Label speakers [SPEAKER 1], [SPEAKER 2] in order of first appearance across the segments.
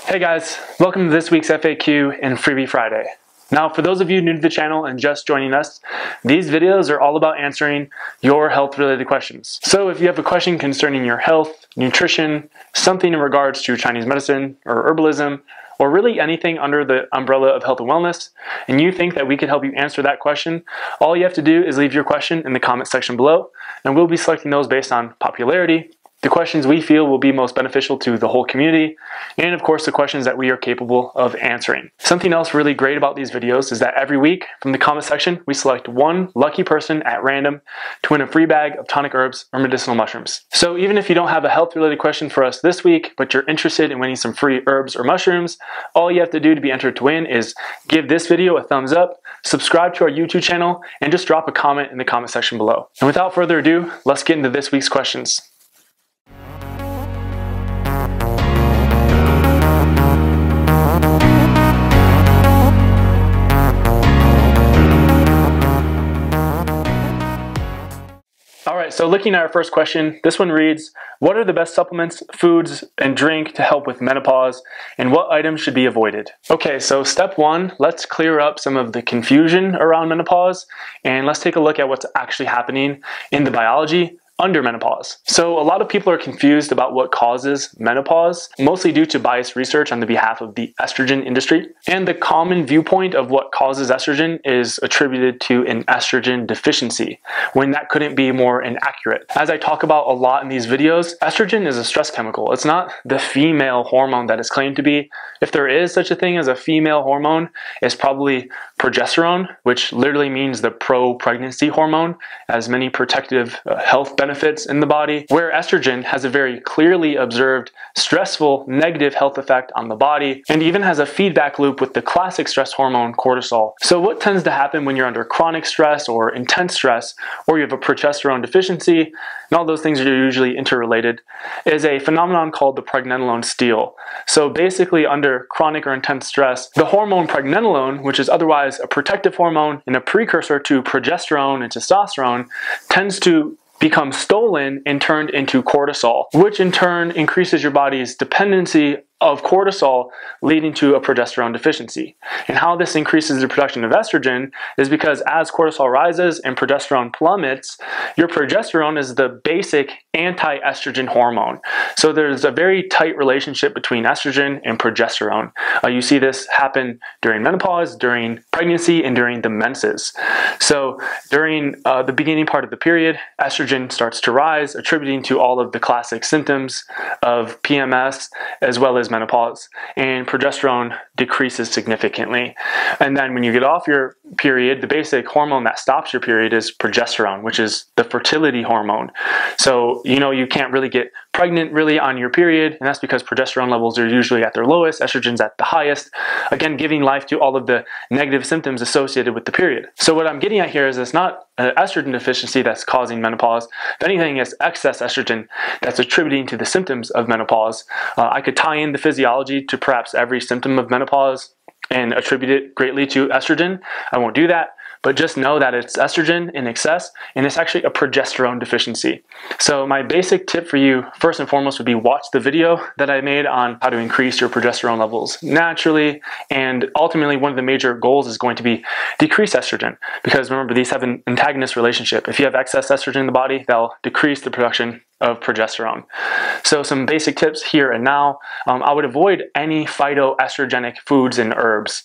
[SPEAKER 1] Hey guys, welcome to this week's FAQ and Freebie Friday. Now, for those of you new to the channel and just joining us, these videos are all about answering your health-related questions. So if you have a question concerning your health, nutrition, something in regards to Chinese medicine or herbalism, or really anything under the umbrella of health and wellness, and you think that we could help you answer that question, all you have to do is leave your question in the comment section below, and we'll be selecting those based on popularity, the questions we feel will be most beneficial to the whole community, and of course the questions that we are capable of answering. Something else really great about these videos is that every week from the comment section we select one lucky person at random to win a free bag of tonic herbs or medicinal mushrooms. So even if you don't have a health related question for us this week, but you're interested in winning some free herbs or mushrooms, all you have to do to be entered to win is give this video a thumbs up, subscribe to our YouTube channel, and just drop a comment in the comment section below. And without further ado, let's get into this week's questions. Alright, so looking at our first question, this one reads, what are the best supplements, foods, and drink to help with menopause, and what items should be avoided? Okay, so step one, let's clear up some of the confusion around menopause, and let's take a look at what's actually happening in the biology under menopause. So a lot of people are confused about what causes menopause, mostly due to biased research on the behalf of the estrogen industry. And the common viewpoint of what causes estrogen is attributed to an estrogen deficiency, when that couldn't be more inaccurate. As I talk about a lot in these videos, estrogen is a stress chemical. It's not the female hormone that it's claimed to be. If there is such a thing as a female hormone, it's probably progesterone, which literally means the pro-pregnancy hormone, as many protective health benefits in the body, where estrogen has a very clearly observed stressful negative health effect on the body and even has a feedback loop with the classic stress hormone cortisol. So what tends to happen when you're under chronic stress or intense stress, or you have a progesterone deficiency, and all those things are usually interrelated, is a phenomenon called the pregnenolone steal. So basically under chronic or intense stress, the hormone pregnenolone, which is otherwise a protective hormone and a precursor to progesterone and testosterone, tends to become stolen and turned into cortisol, which in turn increases your body's dependency of cortisol, leading to a progesterone deficiency. And how this increases the production of estrogen is because as cortisol rises and progesterone plummets, your progesterone is the basic anti-estrogen hormone. So there's a very tight relationship between estrogen and progesterone. You see this happen during menopause, during pregnancy, and during the menses. So during the beginning part of the period, estrogen starts to rise, attributing to all of the classic symptoms of PMS as well as menopause, and progesterone decreases significantly. And then when you get off your period, the basic hormone that stops your period is progesterone, which is the fertility hormone. So you can't really get pregnant really on your period, and that's because progesterone levels are usually at their lowest, estrogen's at the highest, again giving life to all of the negative symptoms associated with the period. So what I'm getting at here is it's not an estrogen deficiency that's causing menopause. If anything, it's excess estrogen that's attributing to the symptoms of menopause. I could tie in the physiology to perhaps every symptom of menopause and attribute it greatly to estrogen. I won't do that, but just know that it's estrogen in excess, and it's actually a progesterone deficiency. So my basic tip for you, first and foremost, would be watch the video that I made on how to increase your progesterone levels naturally, and ultimately one of the major goals is going to be decrease estrogen, because remember, these have an antagonist relationship. If you have excess estrogen in the body, that'll decrease the production of progesterone. So some basic tips here and now. I would avoid any phytoestrogenic foods and herbs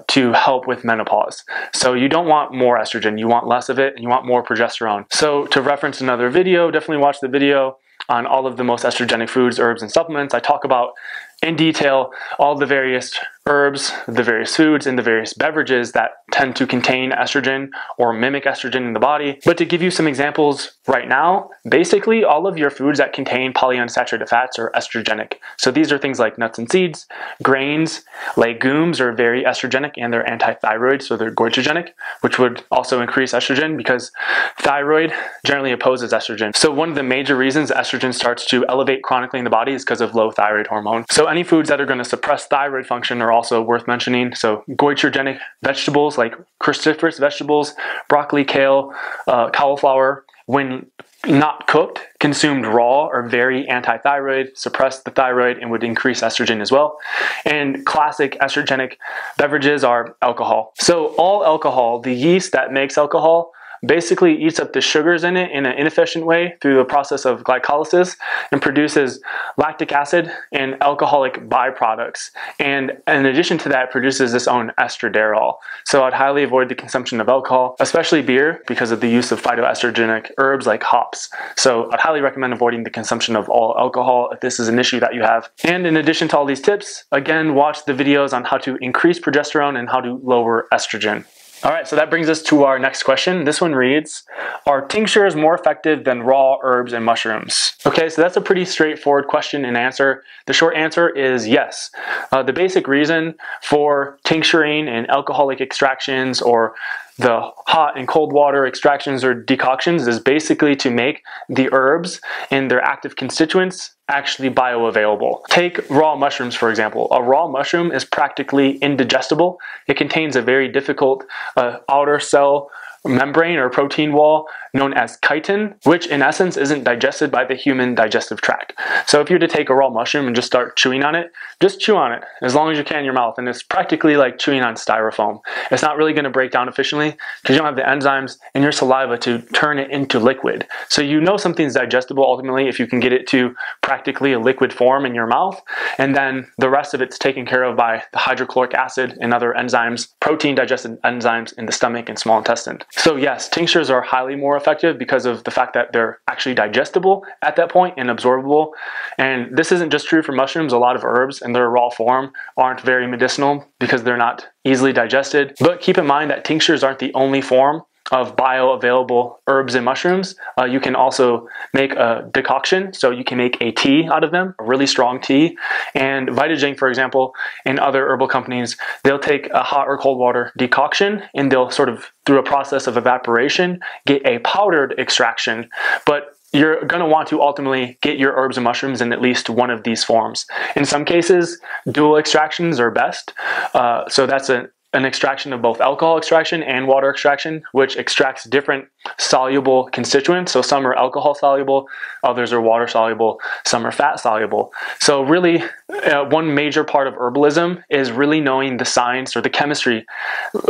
[SPEAKER 1] to help with menopause. So you don't want more estrogen, you want less of it, and you want more progesterone. So to reference another video, definitely watch the video on all of the most estrogenic foods, herbs, and supplements. I talk about in detail all the various herbs, the various foods, and the various beverages that tend to contain estrogen or mimic estrogen in the body. But to give you some examples right now, basically all of your foods that contain polyunsaturated fats are estrogenic. So these are things like nuts and seeds, grains, legumes are very estrogenic, and they're anti-thyroid, so they're goitrogenic, which would also increase estrogen because thyroid generally opposes estrogen. So one of the major reasons estrogen starts to elevate chronically in the body is because of low thyroid hormone. So any foods that are going to suppress thyroid function are also worth mentioning. So goitrogenic vegetables vegetables like cruciferous vegetables, broccoli, kale, cauliflower, when not cooked, consumed raw, are very anti-thyroid, suppress the thyroid, and would increase estrogen as well. And classic estrogenic beverages are alcohol. So all alcohol, the yeast that makes alcohol, basically eats up the sugars in it in an inefficient way through the process of glycolysis and produces lactic acid and alcoholic byproducts. And in addition to that, it produces its own estradiol. So I'd highly avoid the consumption of alcohol, especially beer, because of the use of phytoestrogenic herbs like hops. So I'd highly recommend avoiding the consumption of all alcohol if this is an issue that you have. And in addition to all these tips, again, watch the videos on how to increase progesterone and how to lower estrogen. All right, so that brings us to our next question. This one reads, are tinctures more effective than raw herbs and mushrooms? Okay, so that's a pretty straightforward question and answer. The short answer is yes. The basic reason for tincturing and alcoholic extractions or the hot and cold water extractions or decoctions is basically to make the herbs and their active constituents actually bioavailable. Take raw mushrooms, for example. A raw mushroom is practically indigestible. It contains a very difficult outer cell membrane or protein wall known as chitin, which in essence isn't digested by the human digestive tract. So if you were to take a raw mushroom and just start chewing on it, just chew on it as long as you can in your mouth, and it's practically like chewing on styrofoam. It's not really going to break down efficiently because you don't have the enzymes in your saliva to turn it into liquid. So you know something's digestible ultimately if you can get it to practically a liquid form in your mouth, and then the rest of it's taken care of by the hydrochloric acid and other enzymes, protein digested enzymes in the stomach and small intestine. So yes, tinctures are highly more effective because of the fact that they're actually digestible at that point and absorbable. And this isn't just true for mushrooms. A lot of herbs in their raw form aren't very medicinal because they're not easily digested. But keep in mind that tinctures aren't the only form of bioavailable herbs and mushrooms. You can also make a decoction, so you can make a tea out of them, a really strong tea. And VitaJing, for example, and other herbal companies, they'll take a hot or cold water decoction and they'll sort of, through a process of evaporation, get a powdered extraction. But you're going to want to ultimately get your herbs and mushrooms in at least one of these forms. In some cases, dual extractions are best. So that's an extraction of both alcohol extraction and water extraction, which extracts different soluble constituents. So some are alcohol soluble, others are water soluble, some are fat soluble. So really, one major part of herbalism is really knowing the science or the chemistry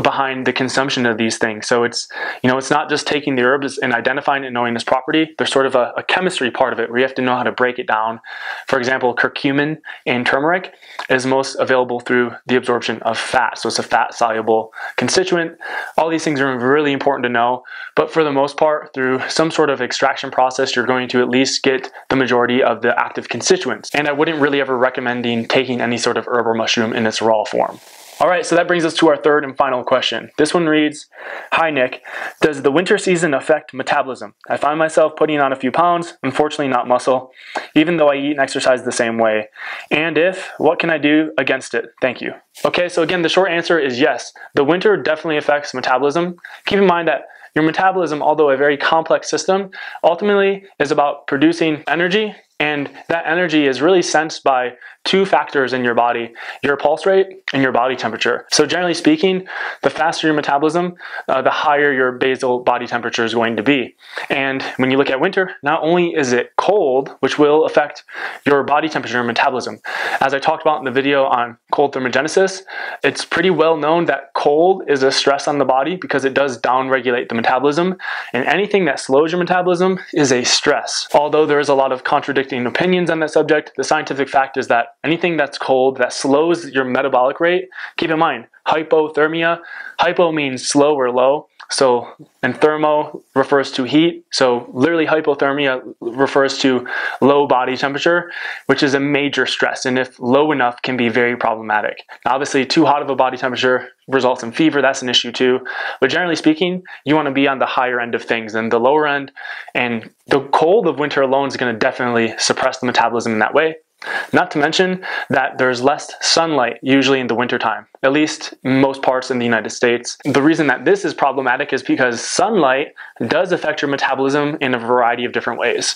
[SPEAKER 1] behind the consumption of these things. So it's, it's not just taking the herbs and identifying and knowing this property. There's sort of a chemistry part of it where you have to know how to break it down. For example, curcumin and turmeric is most available through the absorption of fat. So it's a fat soluble constituent. All these things are really important to know, but for the most part, through some sort of extraction process, you're going to at least get the majority of the active constituents. And I wouldn't really ever recommend taking any sort of herb or mushroom in its raw form. All right, so that brings us to our third and final question. This one reads, hi Nick, does the winter season affect metabolism? I find myself putting on a few pounds, unfortunately not muscle, even though I eat and exercise the same way. And if, what can I do against it? Thank you. Okay, so again, the short answer is yes. The winter definitely affects metabolism. Keep in mind that your metabolism, although a very complex system, ultimately is about producing energy, and that energy is really sensed by two factors in your body, your pulse rate and your body temperature. So generally speaking, the faster your metabolism, the higher your basal body temperature is going to be. And when you look at winter, not only is it cold, which will affect your body temperature and metabolism. As I talked about in the video on cold thermogenesis, it's pretty well known that cold is a stress on the body because it does downregulate the metabolism, and anything that slows your metabolism is a stress. Although there is a lot of contradicting opinions on that subject, the scientific fact is that anything that's cold that slows your metabolic rate, keep in mind, hypothermia, hypo means slow or low, so, and thermo refers to heat, so literally hypothermia refers to low body temperature, which is a major stress, and if low enough can be very problematic. Now, obviously, too hot of a body temperature results in fever, that's an issue too, but generally speaking, you want to be on the higher end of things than the lower end, and the cold of winter alone is going to definitely suppress the metabolism in that way. Not to mention that there's less sunlight usually in the wintertime, at least in most parts in the United States. The reason that this is problematic is because sunlight does affect your metabolism in a variety of different ways.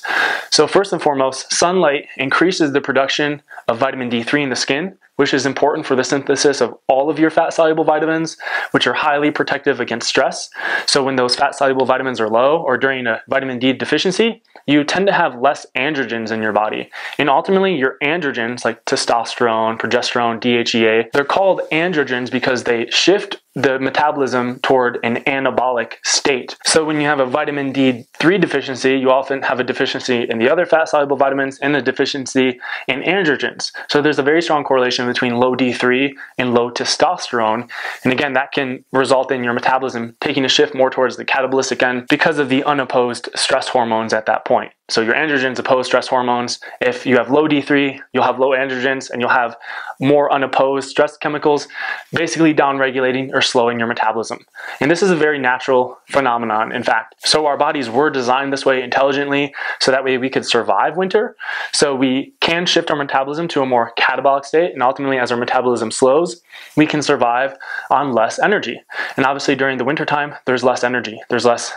[SPEAKER 1] So first and foremost, sunlight increases the production of vitamin D3 in the skin, which is important for the synthesis of all of your fat-soluble vitamins, which are highly protective against stress. So when those fat-soluble vitamins are low or during a vitamin D deficiency, you tend to have less androgens in your body. And ultimately, your androgens, like testosterone, progesterone, DHEA, they're called androgens because they shift the metabolism toward an anabolic state. So when you have a vitamin D3 deficiency, you often have a deficiency in the other fat-soluble vitamins and a deficiency in androgens. So there's a very strong correlation between low D3 and low testosterone. And again, that can result in your metabolism taking a shift more towards the catabolistic end because of the unopposed stress hormones at that point. So your androgens oppose stress hormones. If you have low D3, you'll have low androgens and you'll have more unopposed stress chemicals, basically downregulating or slowing your metabolism. And this is a very natural phenomenon, in fact. So our bodies were designed this way intelligently so that way we could survive winter. So we can shift our metabolism to a more catabolic state, and ultimately as our metabolism slows, we can survive on less energy. And obviously during the wintertime, there's less energy. There's less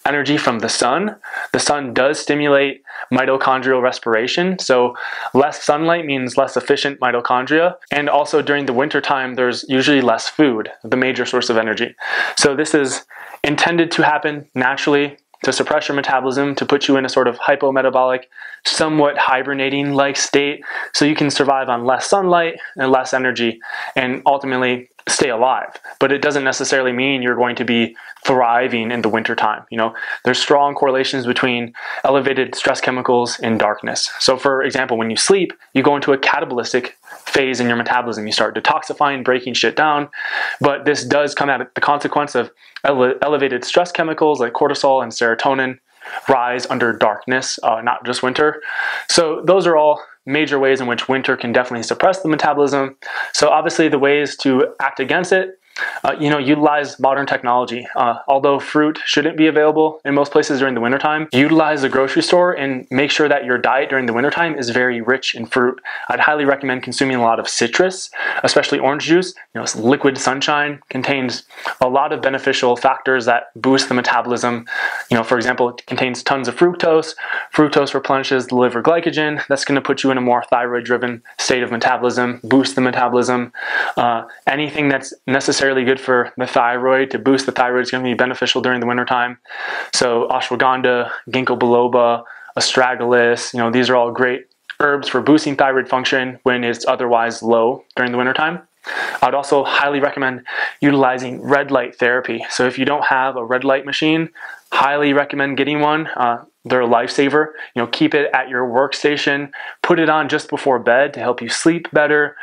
[SPEAKER 1] energy from the sun. The sun does stimulate mitochondrial respiration, so less sunlight means less efficient mitochondria. And also during the winter time, there's usually less food, the major source of energy. So this is intended to happen naturally to suppress your metabolism, to put you in a sort of hypometabolic, somewhat hibernating-like state, so you can survive on less sunlight and less energy and ultimately stay alive. But it doesn't necessarily mean you're going to be thriving in the wintertime. You know, there's strong correlations between elevated stress chemicals and darkness. So for example, when you sleep, you go into a catabolic phase in your metabolism. You start detoxifying, breaking shit down. But this does come at the consequence of elevated stress chemicals like cortisol and serotonin rise under darkness, not just winter. So those are all major ways in which winter can definitely suppress the metabolism. So obviously the ways to act against it, utilize modern technology. Although fruit shouldn't be available in most places during the wintertime, utilize the grocery store and make sure that your diet during the wintertime is very rich in fruit. I'd highly recommend consuming a lot of citrus, especially orange juice. Liquid sunshine contains a lot of beneficial factors that boost the metabolism. For example, it contains tons of fructose. Fructose replenishes the liver glycogen. That's going to put you in a more thyroid-driven state of metabolism, boost the metabolism. Anything that's necessarily good for the thyroid, to boost the thyroid, is going to be beneficial during the wintertime. So ashwagandha, ginkgo biloba, astragalus, these are all great herbs for boosting thyroid function when it's otherwise low during the wintertime. I'd also highly recommend utilizing red light therapy. So if you don't have a red light machine, highly recommend getting one. They're a lifesaver. Keep it at your workstation. Put it on just before bed to help you sleep better.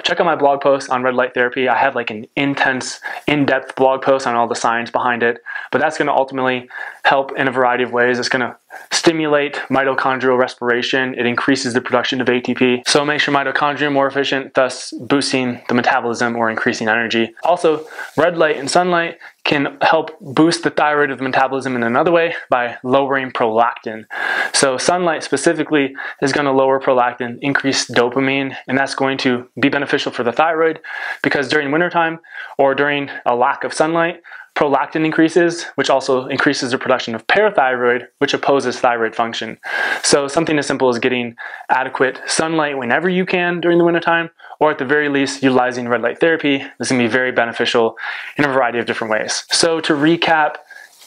[SPEAKER 1] Check out my blog post on red light therapy. I have like an intense, in-depth blog post on all the science behind it. But that's going to ultimately help in a variety of ways. It's going to stimulate mitochondrial respiration. It increases the production of ATP. So it makes your mitochondria more efficient, thus boosting the metabolism or increasing energy. Also, red light and sunlight can help boost the thyroid of the metabolism in another way by lowering prolactin. So sunlight specifically is going to lower prolactin, increase dopamine, and that's going to be beneficial for the thyroid because during wintertime or during a lack of sunlight, prolactin increases, which also increases the production of parathyroid, which opposes thyroid function. So something as simple as getting adequate sunlight whenever you can during the wintertime, or at the very least utilizing red light therapy, is going to be very beneficial in a variety of different ways. So to recap,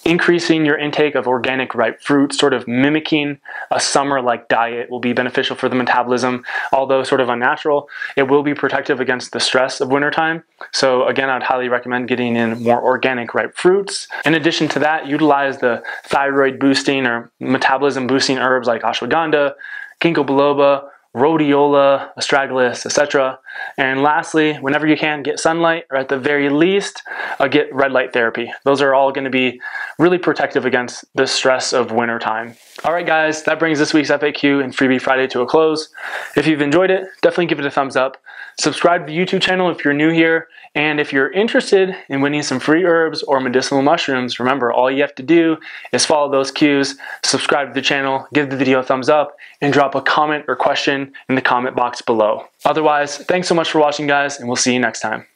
[SPEAKER 1] increasing your intake of organic ripe fruit, sort of mimicking a summer-like diet, will be beneficial for the metabolism. Although sort of unnatural, it will be protective against the stress of wintertime. So again, I'd highly recommend getting in more organic ripe fruits. In addition to that, utilize the thyroid boosting or metabolism boosting herbs like ashwagandha, ginkgo biloba, rhodiola, astragalus, etc. And lastly, whenever you can, get sunlight, or at the very least, get red light therapy. Those are all going to be really protective against the stress of wintertime. All right, guys, that brings this week's FAQ and Freebie Friday to a close. If you've enjoyed it, definitely give it a thumbs up. Subscribe to the YouTube channel if you're new here. And if you're interested in winning some free herbs or medicinal mushrooms, remember, all you have to do is follow those cues, subscribe to the channel, give the video a thumbs up, and drop a comment or question in the comment box below. Otherwise, thanks so much for watching, guys, and we'll see you next time.